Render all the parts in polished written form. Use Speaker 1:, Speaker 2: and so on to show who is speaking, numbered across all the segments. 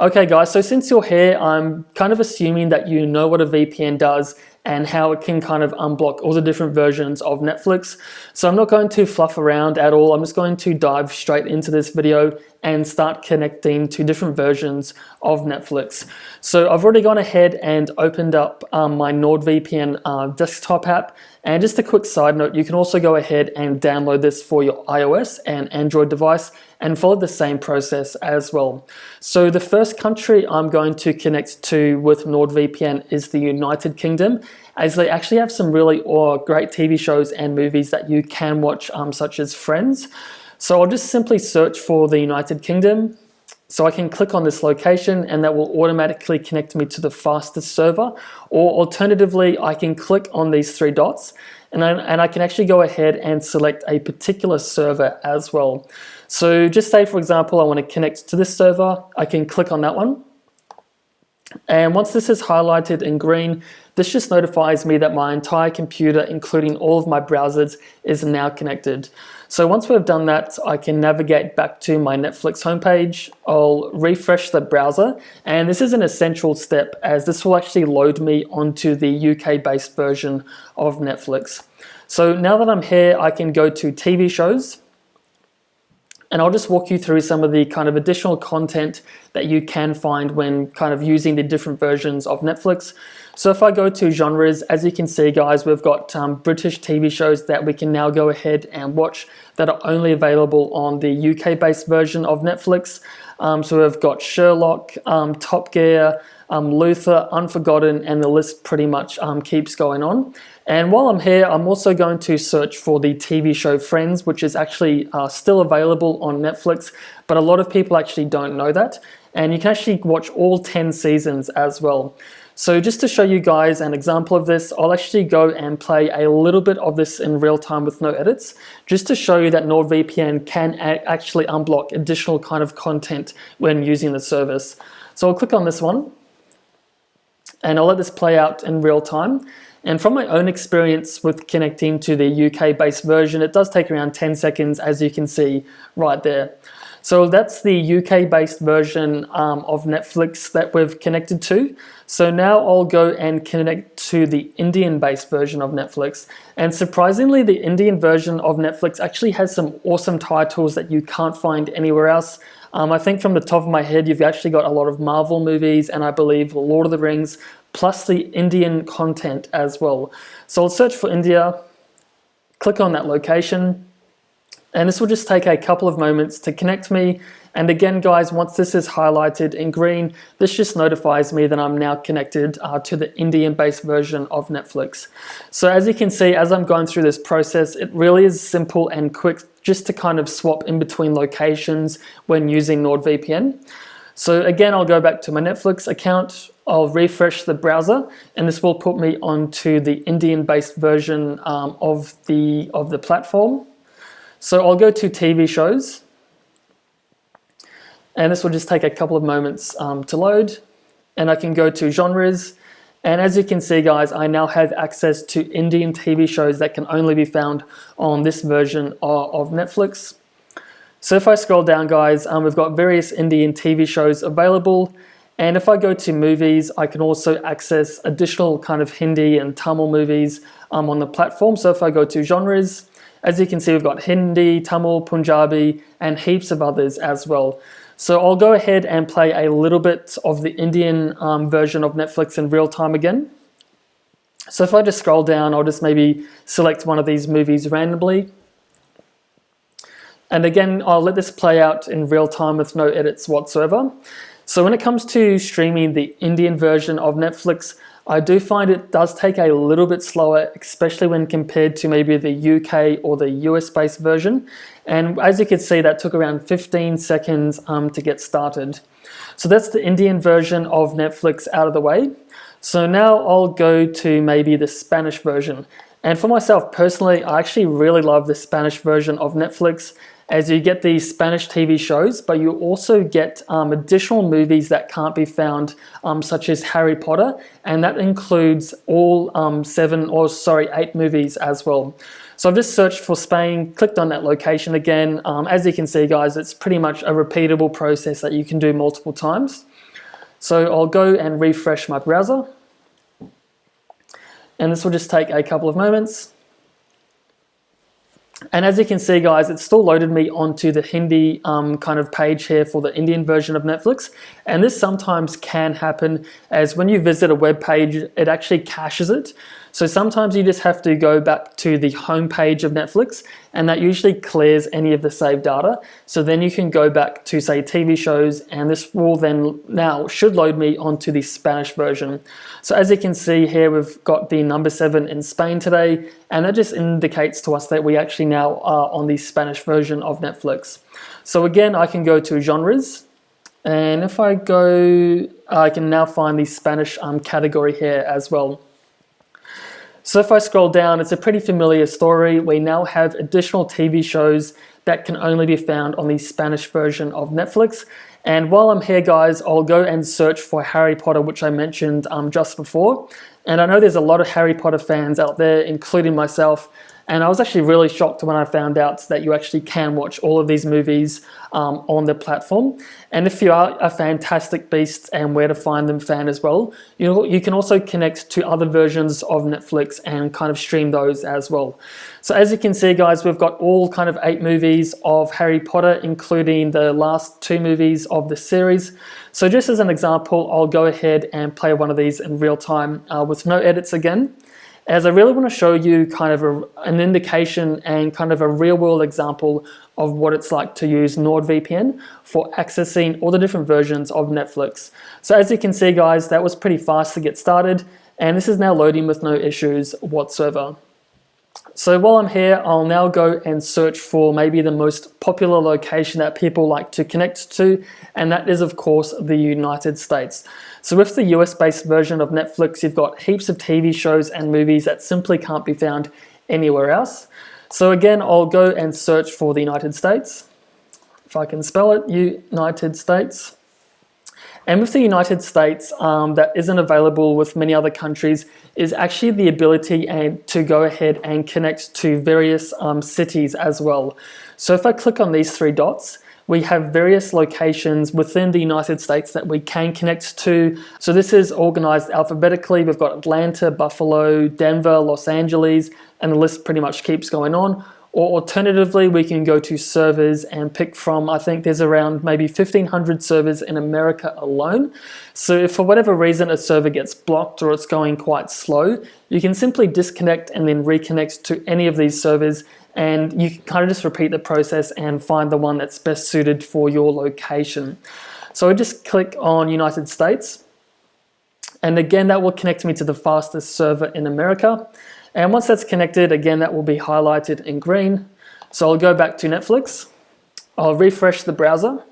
Speaker 1: Okay guys, so since you're here, I'm kind of assuming that you know what a VPN does and how it can kind of unblock all the different versions of Netflix. So I'm not going to fluff around at all. I'm just going to dive straight into this video and start connecting to different versions of Netflix. So I've already gone ahead and opened up my NordVPN desktop app. And just a quick side note, you can also go ahead and download this for your iOS and Android device and follow the same process as well. So the first country I'm going to connect to with NordVPN is the United Kingdom, as they actually have some really great TV shows and movies that you can watch, such as Friends. So I'll just simply search for the United Kingdom. So I can click on this location and that will automatically connect me to the fastest server, or alternatively I can click on these three dots and I can actually go ahead and select a particular server as well. So just say, for example, I want to connect to this server, I can click on that one. And once this is highlighted in green, this just notifies me that my entire computer, including all of my browsers, is now connected. So once we've done that, I can navigate back to my Netflix homepage. I'll refresh the browser, and this is an essential step as this will actually load me onto the UK-based version of Netflix. So now that I'm here, I can go to TV shows, and I'll just walk you through some of the kind of additional content that you can find when kind of using the different versions of Netflix. So if I go to genres, as you can see guys, we've got British TV shows that we can now go ahead and watch that are only available on the UK-based version of Netflix. So we've got Sherlock, Top Gear, Luther, Unforgotten, and the list pretty much keeps going on. And while I'm here, I'm also going to search for the TV show Friends, which is actually still available on Netflix, but a lot of people actually don't know that. And you can actually watch all 10 seasons as well. So just to show you guys an example of this, I'll actually go and play a little bit of this in real time with no edits, just to show you that NordVPN can actually unblock additional kind of content when using the service. So I'll click on this one, and I'll let this play out in real time. And from my own experience with connecting to the UK-based version, it does take around 10 seconds, as you can see right there. So that's the UK-based version of Netflix that we've connected to. So now I'll go and connect to the Indian-based version of Netflix. And surprisingly, the Indian version of Netflix actually has some awesome titles that you can't find anywhere else. I think from the top of my head, you've actually got a lot of Marvel movies and I believe Lord of the Rings, plus the Indian content as well. So I'll search for India, click on that location, and this will just take a couple of moments to connect me. And again, guys, once this is highlighted in green, this just notifies me that I'm now connected to the Indian-based version of Netflix. So as you can see, as I'm going through this process, it really is simple and quick just to kind of swap in between locations when using NordVPN. So again, I'll go back to my Netflix account, I'll refresh the browser, and this will put me onto the Indian-based version of the platform. So I'll go to TV shows, and this will just take a couple of moments to load, and I can go to genres, and as you can see guys, I now have access to Indian TV shows that can only be found on this version of Netflix. So if I scroll down guys, we've got various Indian TV shows available, and if I go to movies, I can also access additional kind of Hindi and Tamil movies on the platform. So if I go to genres, as you can see, we've got Hindi, Tamil, Punjabi, and heaps of others as well. So I'll go ahead and play a little bit of the Indian version of Netflix in real time again. So if I just scroll down, I'll just maybe select one of these movies randomly. And again, I'll let this play out in real time with no edits whatsoever. So when it comes to streaming the Indian version of Netflix, I do find it does take a little bit slower, especially when compared to maybe the UK or the US-based version. And as you can see, that took around 15 seconds to get started. So that's the Indian version of Netflix out of the way. So now I'll go to maybe the Spanish version. And for myself personally, I actually really love the Spanish version of Netflix, as you get these Spanish TV shows, but you also get additional movies that can't be found, such as Harry Potter, and that includes all 8 movies as well. So I've just searched for Spain, clicked on that location again. As you can see guys, it's pretty much a repeatable process that you can do multiple times. So I'll go and refresh my browser. And this will just take a couple of moments. And as you can see, guys, it's still loaded me onto the Hindi kind of page here for the Indian version of Netflix. And this sometimes can happen as when you visit a web page, it actually caches it. So sometimes you just have to go back to the home page of Netflix, and that usually clears any of the saved data. So then you can go back to, say, TV shows, and this will then now should load me onto the Spanish version. So as you can see here, we've got the number 7 in Spain today, and that just indicates to us that we actually now are on the Spanish version of Netflix. So again, I can go to genres, and if I go, I can now find the Spanish category here as well. So if I scroll down, it's a pretty familiar story. We now have additional TV shows that can only be found on the Spanish version of Netflix. And while I'm here, guys, I'll go and search for Harry Potter, which I mentioned just before. And I know there's a lot of Harry Potter fans out there, including myself. And I was actually really shocked when I found out that you actually can watch all of these movies on the platform. And if you are a Fantastic Beasts and Where to Find Them fan as well, you can also connect to other versions of Netflix and kind of stream those as well. So as you can see, guys, we've got all kind of 8 movies of Harry Potter, including the last 2 movies of the series. So just as an example, I'll go ahead and play one of these in real time with no edits again, as I really want to show you kind of an indication and kind of a real-world example of what it's like to use NordVPN for accessing all the different versions of Netflix. So as you can see, guys, that was pretty fast to get started, and this is now loading with no issues whatsoever. So while I'm here, I'll now go and search for maybe the most popular location that people like to connect to, and that is, of course, the United States. So with the US-based version of Netflix, you've got heaps of TV shows and movies that simply can't be found anywhere else. So again, I'll go and search for the United States, if I can spell it, United States. And with the United States, that isn't available with many other countries, is actually the ability to go ahead and connect to various cities as well. So if I click on these 3 dots, we have various locations within the United States that we can connect to. So this is organized alphabetically. We've got Atlanta, Buffalo, Denver, Los Angeles, and the list pretty much keeps going on. Or alternatively, we can go to servers and pick from, I think there's around maybe 1,500 servers in America alone. So if for whatever reason a server gets blocked or it's going quite slow, you can simply disconnect and then reconnect to any of these servers, and you can kind of just repeat the process and find the one that's best suited for your location. So I just click on United States, and again, that will connect me to the fastest server in America. And once that's connected, again, that will be highlighted in green. So I'll go back to Netflix. I'll refresh the browser.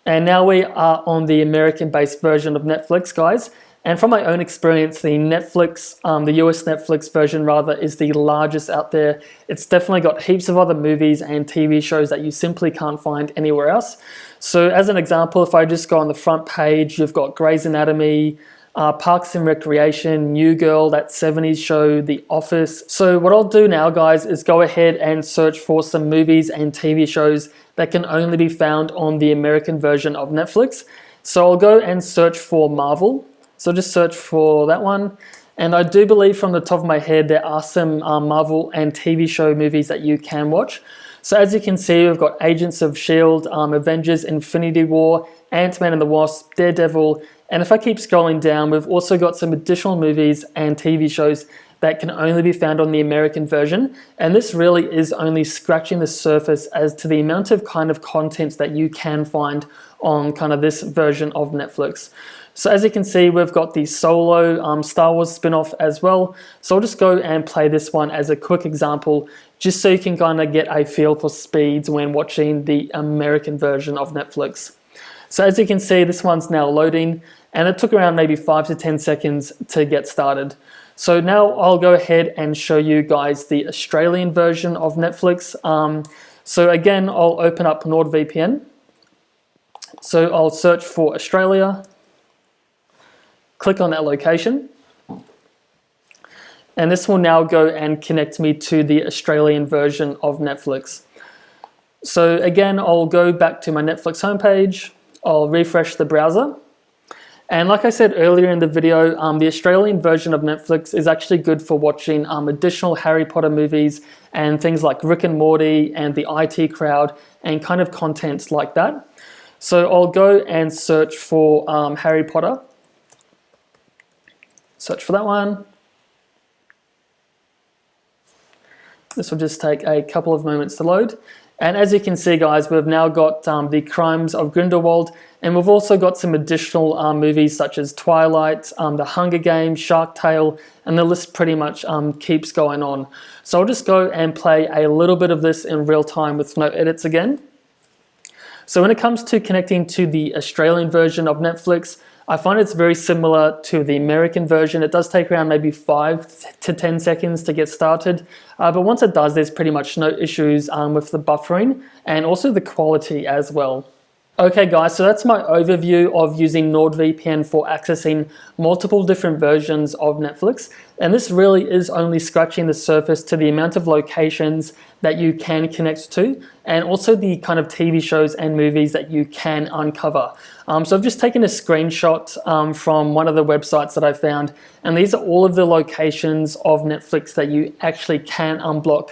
Speaker 1: And now we are on the American-based version of Netflix, guys. And from my own experience, the US Netflix version rather, is the largest out there. It's definitely got heaps of other movies and TV shows that you simply can't find anywhere else. So as an example, if I just go on the front page, you've got Grey's Anatomy, Parks and Recreation, New Girl, that 70s show, The Office. So what I'll do now, guys, is go ahead and search for some movies and TV shows that can only be found on the American version of Netflix. So I'll go and search for Marvel. So just search for that one. And I do believe from the top of my head, there are some Marvel and TV show movies that you can watch. So as you can see, we've got Agents of S.H.I.E.L.D., Avengers Infinity War, Ant-Man and the Wasp, Daredevil, and if I keep scrolling down, we've also got some additional movies and TV shows that can only be found on the American version. And this really is only scratching the surface as to the amount of kind of content that you can find on kind of this version of Netflix. So as you can see, we've got the Solo Star Wars spin-off as well. So I'll just go and play this one as a quick example, just so you can kind of get a feel for speeds when watching the American version of Netflix. So as you can see, this one's now loading, and it took around maybe 5 to 10 seconds to get started. So now I'll go ahead and show you guys the Australian version of Netflix. So again, I'll open up NordVPN. So I'll search for Australia, click on that location, and this will now go and connect me to the Australian version of Netflix. So again, I'll go back to my Netflix homepage. I'll refresh the browser. And like I said earlier in the video, the Australian version of Netflix is actually good for watching additional Harry Potter movies and things like Rick and Morty and the IT Crowd and kind of content like that. So I'll go and search for Harry Potter. Search for that one. This will just take a couple of moments to load. And as you can see, guys, we've now got the Crimes of Grindelwald, and we've also got some additional movies such as Twilight, The Hunger Games, Shark Tale, and the list pretty much keeps going on. So I'll just go and play a little bit of this in real time with no edits again. So when it comes to connecting to the Australian version of Netflix, I find it's very similar to the American version. It does take around maybe 5 to 10 seconds to get started. But once it does, there's pretty much no issues with the buffering and also the quality as well. Okay guys, so that's my overview of using NordVPN for accessing multiple different versions of Netflix. And this really is only scratching the surface to the amount of locations that you can connect to, and also the kind of TV shows and movies that you can uncover. So I've just taken a screenshot from one of the websites that I found, and these are all of the locations of Netflix that you actually can unblock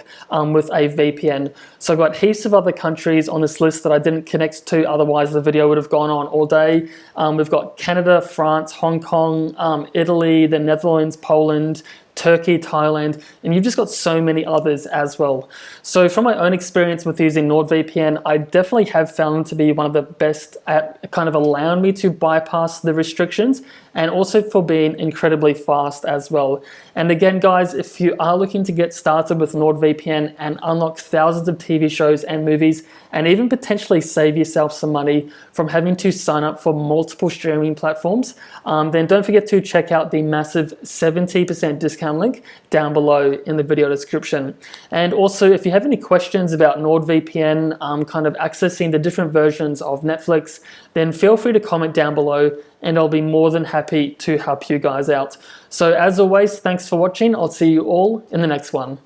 Speaker 1: with a VPN. So I've got heaps of other countries on this list that I didn't connect to, otherwise the video would have gone on all day. We've got Canada, France, Hong Kong, Italy, the Netherlands, Poland, Turkey, Thailand, and you've just got so many others as well. So from my own experience with using NordVPN, I definitely have found them to be one of the best at kind of allowing me to bypass the restrictions, and also for being incredibly fast as well. And again, guys, if you are looking to get started with NordVPN and unlock thousands of TV shows and movies, and even potentially save yourself some money from having to sign up for multiple streaming platforms, then don't forget to check out the massive 70% discount link down below in the video description. And also, if you have any questions about NordVPN, kind of accessing the different versions of Netflix, then feel free to comment down below, and I'll be more than happy to help you guys out. So as always, thanks for watching. I'll see you all in the next one.